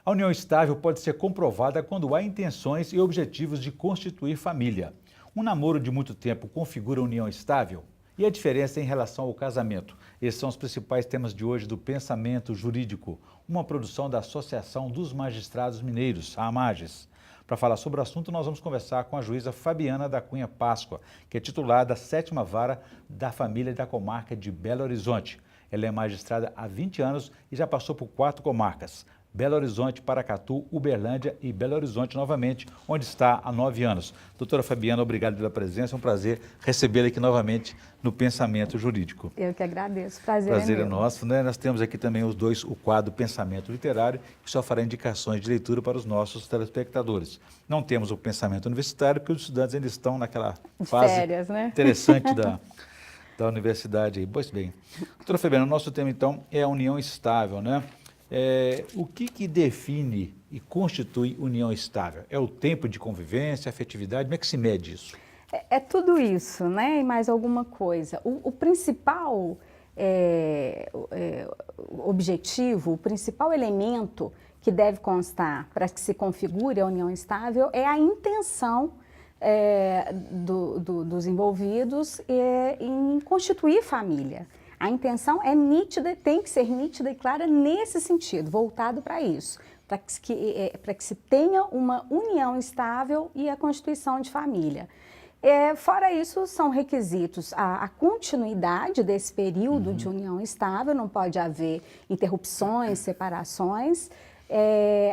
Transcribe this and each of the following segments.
A união estável pode ser comprovada quando há intenções e objetivos de constituir família. Um namoro de muito tempo configura união estável? E a diferença em relação ao casamento? Esses são os principais temas de hoje do Pensamento Jurídico, uma produção da Associação dos Magistrados Mineiros, a AMAGES. Para falar sobre o assunto, nós vamos conversar com a juíza Fabiana da Cunha Páscoa, que é titular da 7ª Vara da Família da Comarca de Belo Horizonte. Ela é magistrada há 20 anos e já passou por 4 comarcas: Belo Horizonte, Paracatu, Uberlândia e Belo Horizonte novamente, onde está há 9 anos. Doutora Fabiana, obrigado pela presença, é um prazer recebê-la aqui novamente no Pensamento Jurídico. Eu que agradeço, prazer É meu. nosso, né? Nós temos aqui também o quadro Pensamento Literário, que só fará indicações de leitura para os nossos telespectadores. Não temos o Pensamento Universitário, porque os estudantes ainda estão naquela fase férias, né? interessante da universidade aí. Pois bem. Doutora Fabiana, o nosso tema então é a união estável, né? O que define e constitui união estável? É o tempo de convivência, afetividade? Como é que se mede isso? É tudo isso, né? E mais alguma coisa. O principal objetivo, o principal elemento que deve constar para que se configure a união estável é a intenção dos envolvidos em constituir família. A intenção é nítida, tem que ser nítida e clara nesse sentido, voltado para isso, para que se tenha uma união estável e a constituição de família. Fora isso, são requisitos a continuidade desse período de união estável, não pode haver interrupções, separações.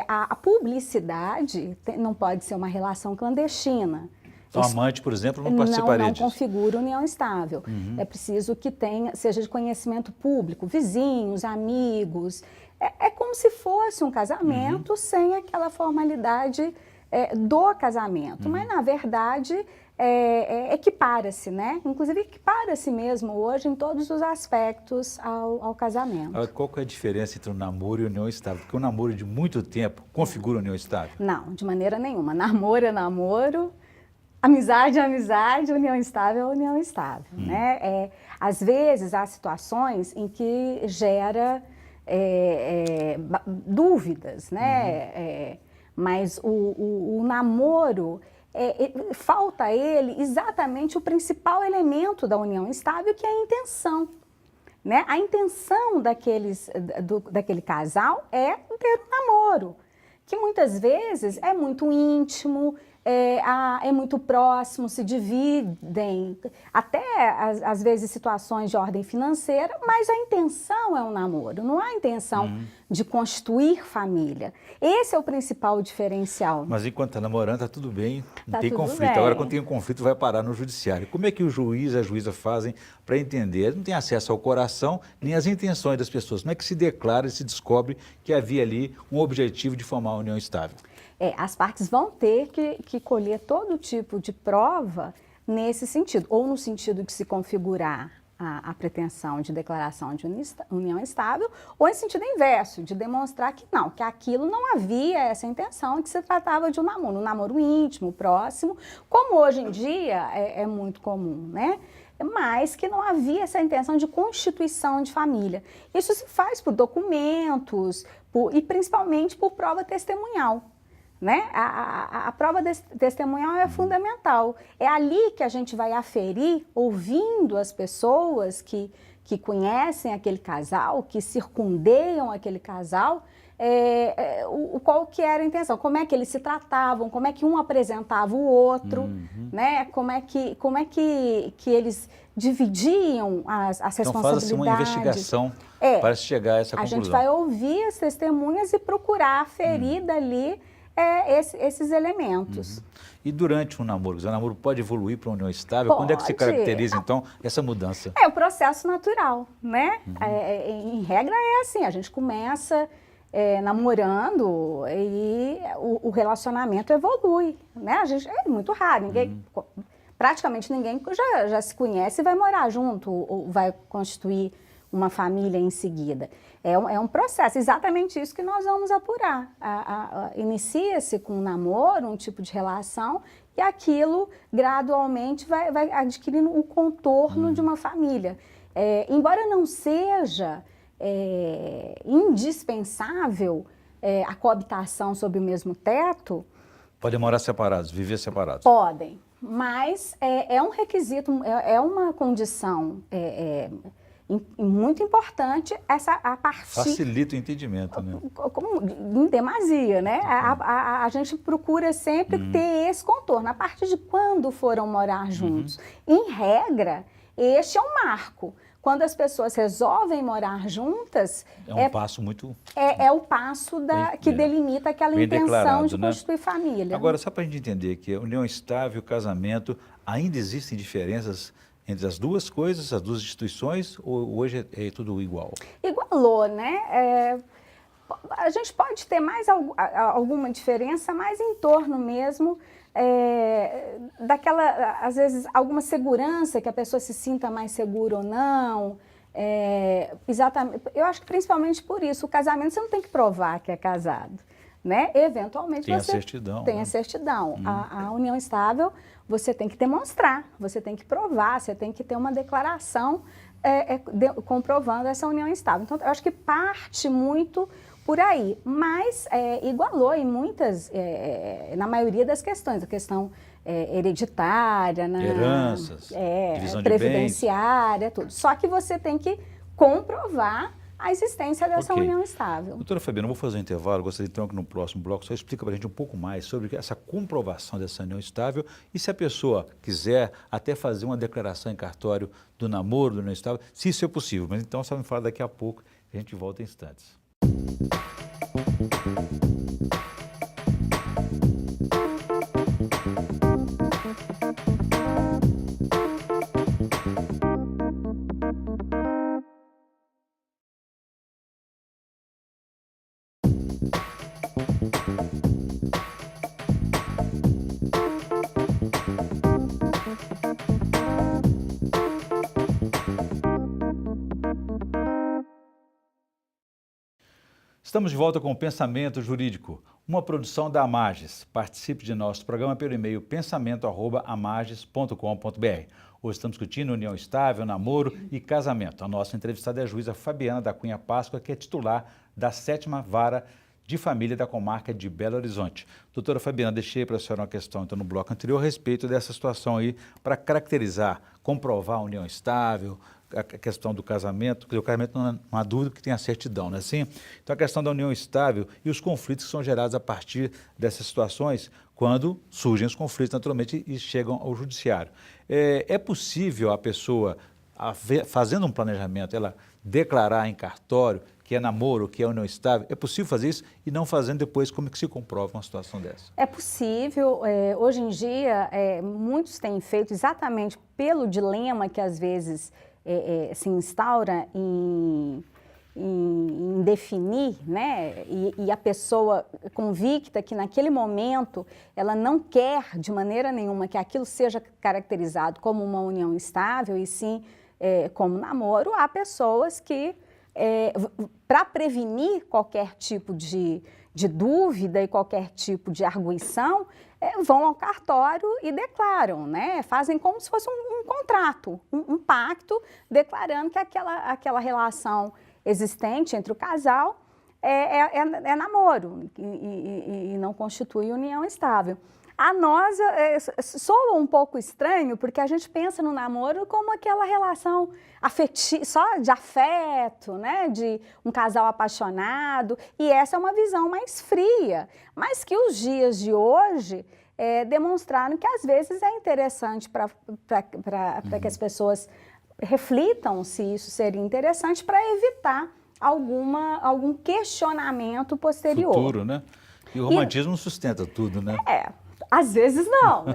A publicidade não pode ser uma relação clandestina. Então, amante, por exemplo, não participaria não disso? Não configura união estável. É preciso que seja de conhecimento público, vizinhos, amigos. É como se fosse um casamento sem aquela formalidade do casamento. Mas, na verdade, equipara-se, né? Inclusive, equipara-se mesmo hoje em todos os aspectos ao casamento. Qual que é a diferença entre um namoro e união estável? Porque um namoro de muito tempo configura união estável? Não, de maneira nenhuma. Namoro é namoro. Amizade é amizade, união estável é união estável, né? Às vezes, há situações em que gera dúvidas, né? Mas o namoro, falta a ele exatamente o principal elemento da união estável, que é a intenção. Né? A intenção daquele casal é ter um namoro, que muitas vezes é muito íntimo, é muito próximo, se dividem, até às vezes situações de ordem financeira, mas a intenção é um namoro, não há intenção de constituir família. Esse é o principal diferencial. Mas enquanto está namorando, está tudo bem, não tem tudo conflito. bem. Agora, quando tem um conflito, vai parar no judiciário. Como é que o juiz e a juíza fazem para entender? Eles não têm acesso ao coração nem às intenções das pessoas. Como é que se declara e se descobre que havia ali um objetivo de formar uma união estável? As partes vão ter que colher todo tipo de prova nesse sentido, ou no sentido de se configurar a pretensão de declaração de união estável, ou em sentido inverso, de demonstrar que não, que aquilo não havia essa intenção, que se tratava de um namoro íntimo, próximo, como hoje em dia é muito comum, né? Mas que não havia essa intenção de constituição de família. Isso se faz por documentos e principalmente por prova testemunhal. Né? A prova testemunhal é fundamental. É ali que a gente vai aferir, ouvindo as pessoas que conhecem aquele casal, que circundeiam aquele casal, qual que era a intenção, como é que eles se tratavam, como é que um apresentava o outro, né? Como é que eles dividiam as responsabilidades. Então faz-se uma investigação para se chegar a essa conclusão. A gente vai ouvir as testemunhas e procurar aferir dali esses elementos. E durante um namoro, o namoro pode evoluir para uma união estável? Quando é que se caracteriza, então, essa mudança? É o processo natural, né? Em regra é assim, a gente começa namorando e o relacionamento evolui, né? É muito raro, praticamente ninguém já se conhece e vai morar junto ou vai constituir uma família em seguida. É um processo, exatamente isso que nós vamos apurar. Inicia-se com um namoro, um tipo de relação, e aquilo gradualmente vai adquirindo o contorno de uma família. Embora não seja indispensável a coabitação sob o mesmo teto, Podem morar separados, viver separados. podem, mas é um requisito, é uma condição muito importante a partir... Facilita o entendimento, né? Em demasia, né? A gente procura sempre ter esse contorno. A partir de quando foram morar juntos? Em regra, este é um marco. Quando as pessoas resolvem morar juntas... É um passo muito... É o passo que delimita aquela bem intenção de declarado, né? constituir família. Agora, só para a gente entender que a união estável, o casamento, ainda existem diferenças entre as duas coisas, as duas instituições, ou hoje é tudo igual? Igualou, né? A gente pode ter mais alguma diferença, mas em torno mesmo daquela, às vezes, alguma segurança, que a pessoa se sinta mais segura ou não. Exatamente. Eu acho que principalmente por isso, o casamento você não tem que provar que é casado, né? Eventualmente tem você a certidão, tem né? a certidão. A união estável você tem que demonstrar, você tem que provar, você tem que ter uma declaração comprovando essa união estável. Então, eu acho que parte muito por aí, mas igualou em muitas, na maioria das questões, a questão hereditária, heranças, divisão de previdenciária, tudo. Só que você tem que comprovar a existência dessa união estável. Doutora Fabiana, eu vou fazer um intervalo, gostaria então que no próximo bloco só explica para a gente um pouco mais sobre essa comprovação dessa união estável e se a pessoa quiser até fazer uma declaração em cartório do namoro, da união estável, se isso é possível. Mas então só me fala daqui a pouco, a gente volta em instantes. Estamos de volta com o Pensamento Jurídico, uma produção da Amages. Participe de nosso programa pelo e-mail pensamento@amages.com.br. Hoje estamos discutindo união estável, namoro e casamento. A nossa entrevistada é a juíza Fabiana da Cunha Páscoa, que é titular da 7ª Vara de Família da Comarca de Belo Horizonte. Doutora Fabiana, deixei para a senhora uma questão então, no bloco anterior a respeito dessa situação aí, para caracterizar, comprovar a união estável, a questão do casamento, porque o casamento não há dúvida que tem a certidão, não é assim? Então a questão da união estável e os conflitos que são gerados a partir dessas situações, quando surgem os conflitos naturalmente e chegam ao judiciário. É possível a pessoa, fazendo um planejamento, ela declarar em cartório que é namoro, que é união estável? É possível fazer isso e não fazendo depois, como é que se comprova uma situação dessa? É possível. Hoje em dia, muitos têm feito exatamente pelo dilema que às vezes se instaura em definir, né? E a pessoa convicta que naquele momento ela não quer de maneira nenhuma que aquilo seja caracterizado como uma união estável e sim como namoro. Há pessoas que, para prevenir qualquer tipo de dúvida e qualquer tipo de arguição, vão ao cartório e declaram, né? Fazem como se fosse um contrato, um pacto, declarando que aquela relação existente entre o casal é namoro e não constitui união estável. A nós soa um pouco estranho, porque a gente pensa no namoro como aquela relação afetiva, só de afeto, né? De um casal apaixonado, e essa é uma visão mais fria, mas que os dias de hoje demonstraram que às vezes é interessante para que as pessoas reflitam se isso seria interessante para evitar algum questionamento posterior. Futuro, né? E o romantismo sustenta tudo, né? Às vezes não,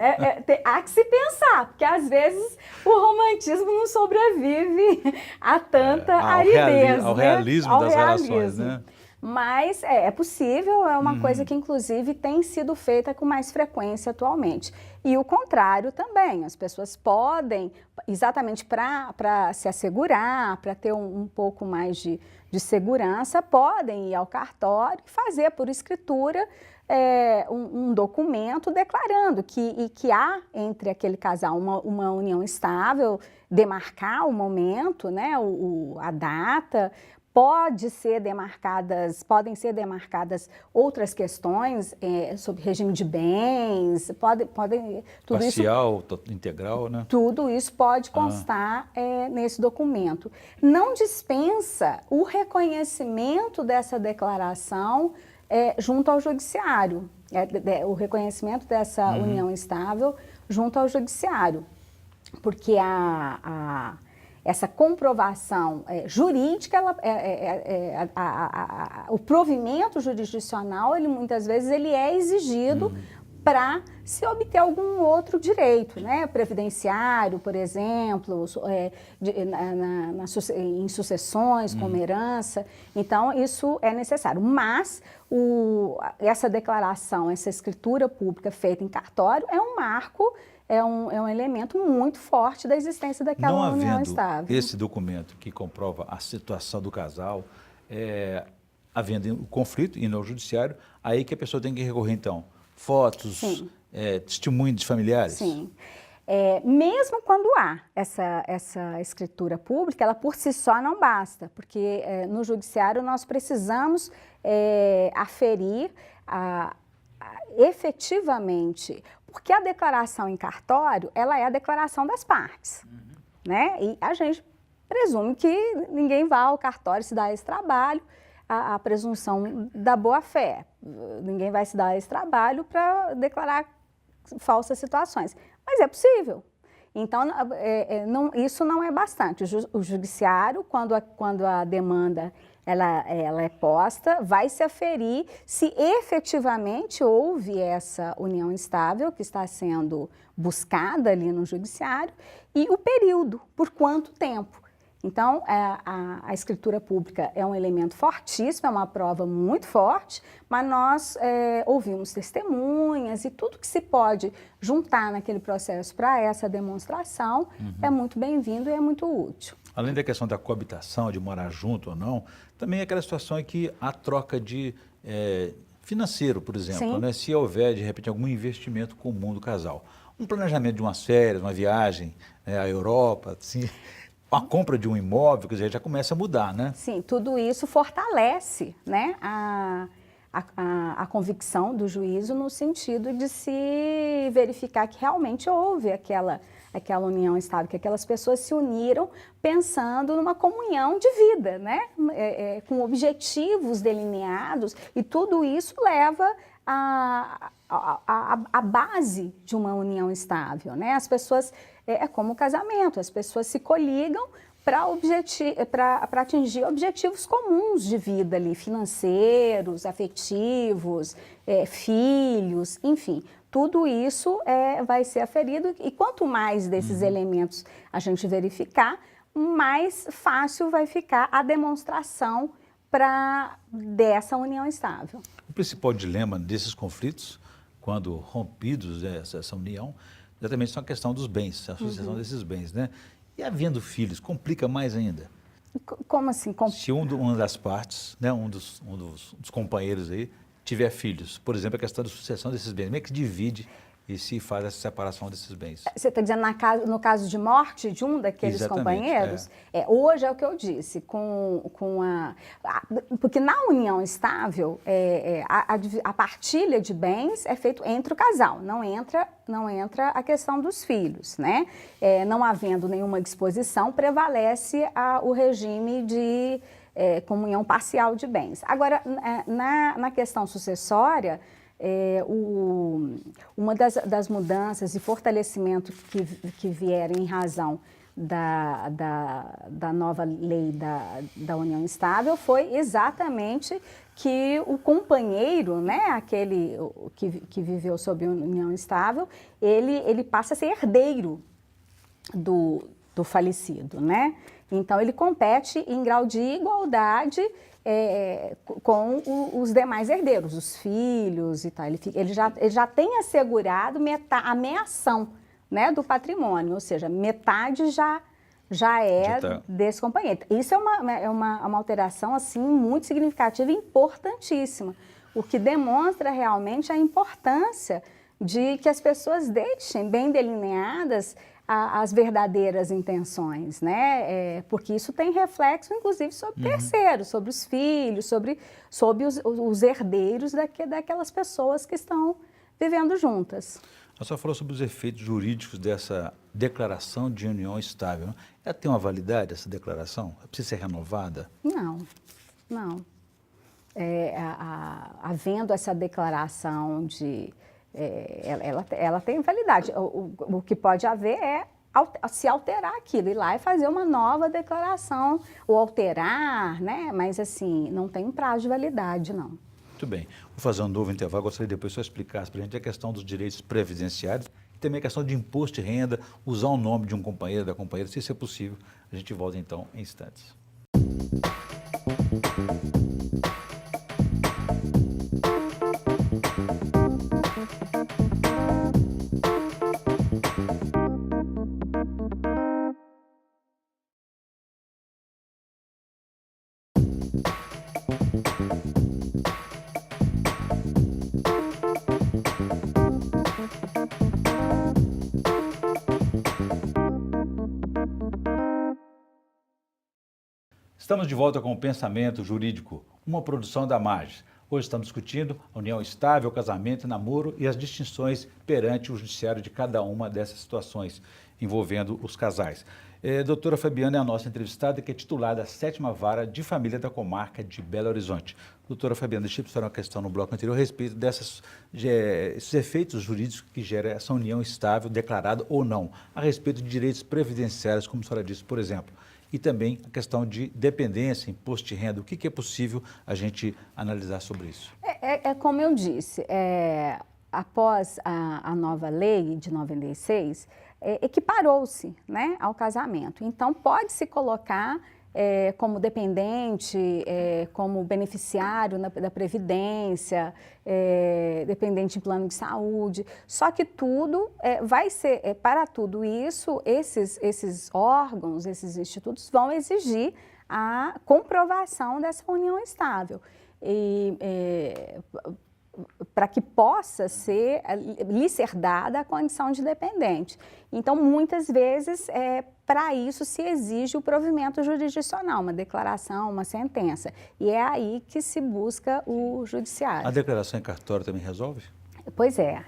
há que se pensar, porque às vezes o romantismo não sobrevive a tanta aridez, ao realismo das relações, né? Mas é possível, é uma coisa que inclusive tem sido feita com mais frequência atualmente. E o contrário também, as pessoas podem, exatamente para se assegurar, para ter um pouco mais de segurança, podem ir ao cartório e fazer por escritura um documento declarando que há entre aquele casal uma união estável, demarcar o momento, né, a data, podem ser demarcadas outras questões sobre regime de bens, tudo parcial, integral, né? Tudo isso pode constar nesse documento. Não dispensa o reconhecimento dessa declaração junto ao judiciário, o reconhecimento dessa união estável junto ao judiciário, porque essa comprovação jurídica, o provimento jurisdicional, muitas vezes ele é exigido para se obter algum outro direito, né? Previdenciário, por exemplo, em sucessões, como herança. Então, isso é necessário. Mas essa declaração, essa escritura pública feita em cartório é um marco, é um elemento muito forte da existência daquela união estável. Não havendo esse documento que comprova a situação do casal, havendo o conflito, indo ao judiciário, aí que a pessoa tem que recorrer, então, fotos, testemunhos de familiares? Sim. Mesmo quando há essa escritura pública, ela por si só não basta, porque no judiciário nós precisamos aferir efetivamente, porque a declaração em cartório, ela é a declaração das partes, né? E a gente presume que ninguém vá ao cartório se dar esse trabalho, a presunção da boa-fé. Ninguém vai se dar esse trabalho para declarar falsas situações. Mas é possível. Então, isso não é bastante. O judiciário, quando a demanda ela é posta, vai se aferir se efetivamente houve essa união estável que está sendo buscada ali no judiciário e o período, por quanto tempo. Então, a escritura pública é um elemento fortíssimo, é uma prova muito forte, mas nós ouvimos testemunhas e tudo que se pode juntar naquele processo para essa demonstração é muito bem-vindo e é muito útil. Além da questão da coabitação, de morar junto ou não, também é aquela situação em que há troca de financeiro, por exemplo, né? Se houver, de repente, algum investimento comum do casal. Um planejamento de umas férias, uma viagem à Europa, assim... A compra de um imóvel, quer dizer, já começa a mudar, né? Sim, tudo isso fortalece, né, a convicção do juízo no sentido de se verificar que realmente houve aquela união estável, que aquelas pessoas se uniram pensando numa comunhão de vida, né? Com objetivos delineados, e tudo isso leva a base de uma união estável, né? As pessoas, como o casamento, as pessoas se coligam para atingir objetivos comuns de vida ali, financeiros, afetivos, filhos, enfim. Tudo isso vai ser aferido, e quanto mais desses elementos a gente verificar, mais fácil vai ficar a demonstração dessa união estável. O principal dilema desses conflitos, quando rompidos essa união, exatamente são a questão dos bens, a sucessão desses bens, né? E havendo filhos, complica mais ainda. Como assim? Se uma das partes, né, um dos companheiros aí, tiver filhos, por exemplo, a questão da sucessão desses bens, como é que divide e se faz essa separação desses bens? Você está dizendo no caso de morte de um daqueles companheiros? Hoje é o que eu disse, porque na união estável, a partilha de bens é feita entre o casal, não entra a questão dos filhos, né? Não havendo nenhuma disposição, prevalece o regime de comunhão parcial de bens. Agora, na questão sucessória, uma das mudanças e fortalecimento que vieram em razão da nova lei da união estável foi exatamente que o companheiro, né, aquele que viveu sob união estável, ele passa a ser herdeiro do falecido, né? Então, ele compete em grau de igualdade com os demais herdeiros, os filhos e tal. Ele já tem assegurado a meação, né, do patrimônio, ou seja, metade já desse companheiro. Isso é uma alteração assim, muito significativa e importantíssima, o que demonstra realmente a importância de que as pessoas deixem bem delineadas as verdadeiras intenções, né? Porque isso tem reflexo, inclusive, sobre terceiros, sobre os filhos, sobre os herdeiros daquelas pessoas que estão vivendo juntas. A senhora falou sobre os efeitos jurídicos dessa declaração de união estável, né? Ela tem uma validade, essa declaração? Precisa ser renovada? Não, não. Havendo essa declaração ela tem validade. O que pode haver é se alterar aquilo, ir lá e fazer uma nova declaração, ou alterar, né? Mas assim, não tem um prazo de validade, não. Muito bem. Vou fazer um novo intervalo. Gostaria depois que o senhor explicasse para a gente a questão dos direitos previdenciários e também a questão de imposto de renda, usar o nome de um companheiro, da companheira, se isso é possível. A gente volta então em instantes. Estamos de volta com o Pensamento Jurídico, uma produção da MAGES. Hoje estamos discutindo a união estável, casamento e namoro e as distinções perante o judiciário de cada uma dessas situações envolvendo os casais. Doutora Fabiana é a nossa entrevistada, que é titular da 7ª Vara de Família da Comarca de Belo Horizonte. Doutora Fabiana, deixa eu fazer uma questão no bloco anterior a respeito desses efeitos jurídicos que gera essa união estável, declarada ou não, a respeito de direitos previdenciários, como a senhora disse, por exemplo. E também a questão de dependência, imposto de renda. O que é possível a gente analisar sobre isso? Como eu disse, após a nova lei de 96, equiparou-se, né, ao casamento. Então, pode-se colocar como dependente, como beneficiário da Previdência, dependente em plano de saúde. Só que tudo vai ser, para tudo isso, esses órgãos, esses institutos vão exigir a comprovação dessa união estável. Para que possa lhe ser dada a condição de dependente. Então, muitas vezes, para isso se exige o provimento jurisdicional, uma declaração, uma sentença. E é aí que se busca o judiciário. A declaração em cartório também resolve? Pois é.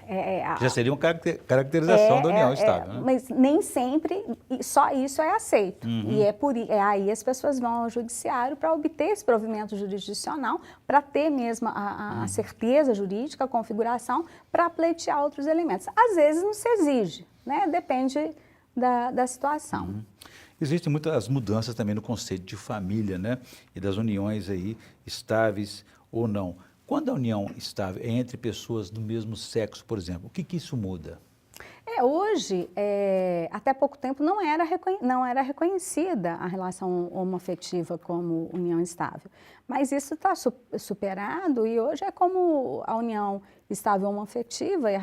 Já seria uma caracterização da união estável, né? Mas nem sempre só isso é aceito. E aí as pessoas vão ao judiciário para obter esse provimento jurisdicional, para ter mesmo a certeza jurídica, a configuração, para pleitear outros elementos. Às vezes não se exige, né? Depende da situação. Existem muitas mudanças também no conceito de família, né? E das uniões aí estáveis ou não. Quando a união estável é entre pessoas do mesmo sexo, por exemplo, o que isso muda? Hoje, até pouco tempo, não era reconhecida a relação homoafetiva como união estável. Mas isso está superado e hoje é como a união estável homoafetiva e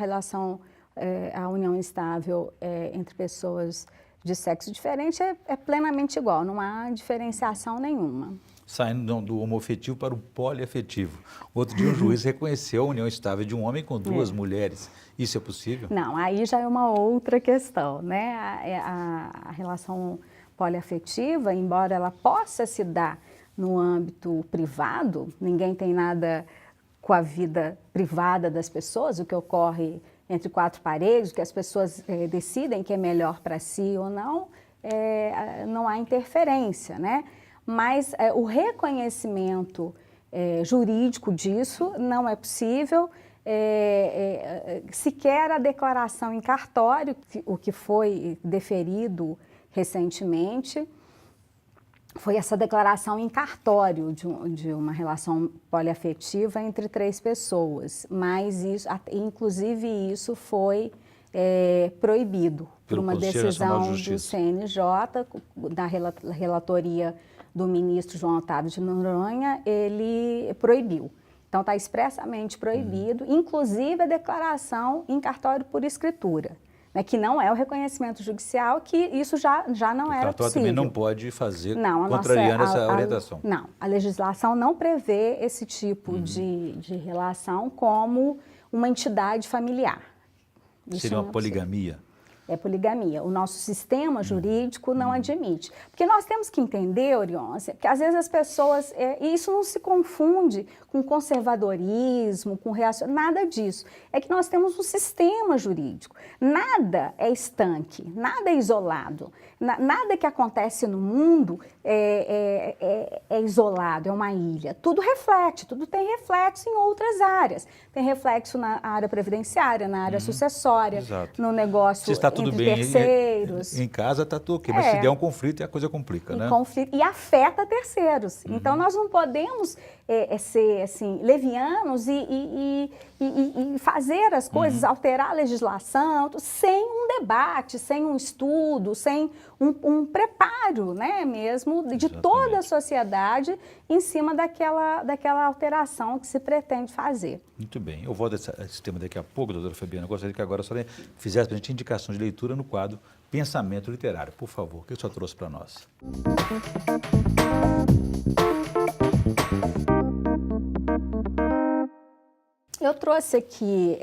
a união estável entre pessoas de sexo diferente é plenamente igual, não há diferenciação nenhuma. Saindo do homoafetivo para o poliafetivo. Outro dia um juiz reconheceu a união estável de um homem com 2 mulheres. Isso é possível? Não, aí já é uma outra questão, né? A relação poliafetiva, embora ela possa se dar no âmbito privado, ninguém tem nada com a vida privada das pessoas, o que ocorre entre 4 paredes, o que as pessoas decidem que é melhor para si ou não, não há interferência, né? Mas o reconhecimento jurídico disso não é possível, sequer a declaração em cartório, o que foi deferido recentemente, foi essa declaração em cartório de uma relação poliafetiva entre 3 pessoas, mas isso, inclusive isso foi proibido por uma decisão do CNJ, da relatoria do ministro João Otávio de Noronha, ele proibiu. Então, está expressamente proibido, inclusive a declaração em cartório por escritura, né, que não é o reconhecimento judicial, que isso já não era possível. O cartório também não pode fazer contrariando essa orientação. Não, a legislação não prevê esse tipo de relação como uma entidade familiar. Seria uma poligamia? é poligamia. O nosso sistema jurídico não admite. Porque nós temos que entender, Orion, assim, que às vezes as pessoas, e isso não se confunde com conservadorismo, com reacionário, nada disso. É que nós temos um sistema jurídico. Nada é estanque, nada é isolado. Nada que acontece no mundo é isolado, é uma ilha. Tudo reflete, tudo tem reflexo em outras áreas. Tem reflexo na área previdenciária, na área sucessória, Exato. no negócio Se está tudo entre bem terceiros. em casa, está tudo ok. Mas se der um conflito, a coisa complica, né? E afeta terceiros. Então, nós não podemos ser assim, levianos e fazer as coisas, alterar a legislação, sem um debate, sem um estudo, sem um preparo, né, mesmo de toda a sociedade em cima daquela alteração que se pretende fazer. Muito bem. Eu volto a esse tema daqui a pouco, doutora Fabiana. Eu gostaria que agora a senhora fizesse para a gente indicação de leitura no quadro Pensamento Literário. Por favor, o que a senhora trouxe para nós? Eu trouxe aqui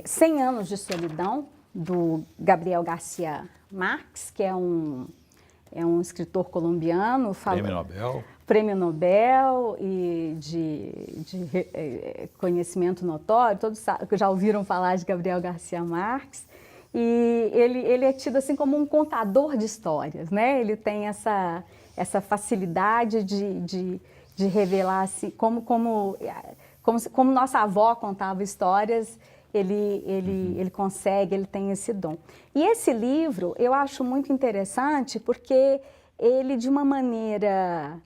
100 Anos de Solidão, do Gabriel Garcia Marques, que é um escritor colombiano. Prêmio Nobel. Prêmio Nobel e de conhecimento notório. Todos já ouviram falar de Gabriel Garcia Marques. E ele é tido assim como um contador de histórias, né? Ele tem essa facilidade de revelar assim, como nossa avó contava histórias, ele consegue, ele tem esse dom. E esse livro eu acho muito interessante porque ele, de uma maneira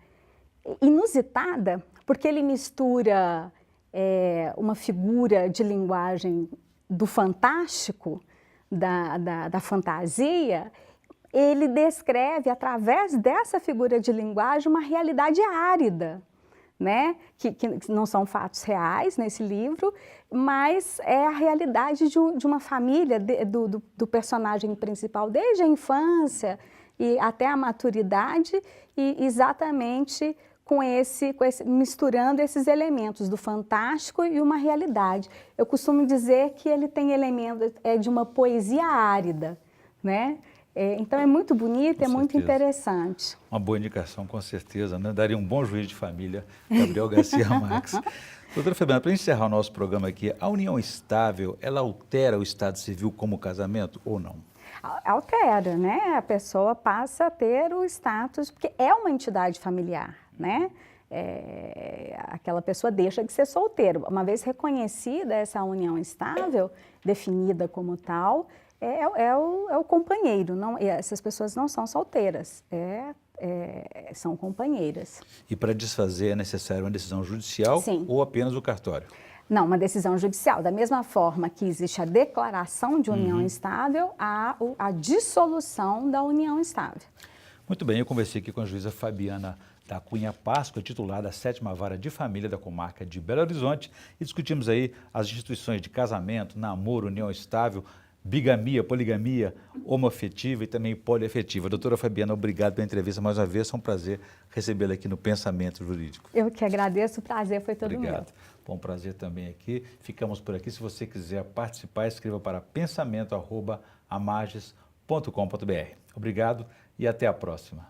inusitada, porque ele mistura uma figura de linguagem do fantástico, da fantasia, ele descreve, através dessa figura de linguagem, uma realidade árida, né? Que não são fatos reais nesse livro, mas é a realidade de uma família, do personagem principal, desde a infância e até a maturidade, e exatamente misturando esses elementos do fantástico e uma realidade. Eu costumo dizer que ele tem elementos de uma poesia árida, né? Então é muito bonito, é muito interessante. Uma boa indicação, com certeza, né? Daria um bom juiz de família, Gabriel Garcia Marques. Doutora Fabiana, para encerrar o nosso programa aqui, a união estável, ela altera o estado civil como casamento ou não? Altera, né? A pessoa passa a ter o status, porque é uma entidade familiar, né? Aquela pessoa deixa de ser solteiro. Uma vez reconhecida essa união estável, definida como tal, é o companheiro. Essas pessoas não são solteiras, são companheiras. E para desfazer é necessário uma decisão judicial? Sim. Ou apenas o cartório? Não, uma decisão judicial. Da mesma forma que existe a declaração de união estável, há a dissolução da união estável. Muito bem, eu conversei aqui com a juíza Fabiana da Cunha Páscoa, titular da 7ª Vara de Família da Comarca de Belo Horizonte, e discutimos aí as instituições de casamento, namoro, união estável, bigamia, poligamia, homoafetiva e também poliafetiva. Doutora Fabiana, obrigado pela entrevista mais uma vez, é um prazer recebê-la aqui no Pensamento Jurídico. Eu que agradeço, o prazer foi todo meu. Obrigado. Bom, prazer também aqui. Ficamos por aqui. Se você quiser participar, escreva para pensamento@amages.com.br. Obrigado e até a próxima.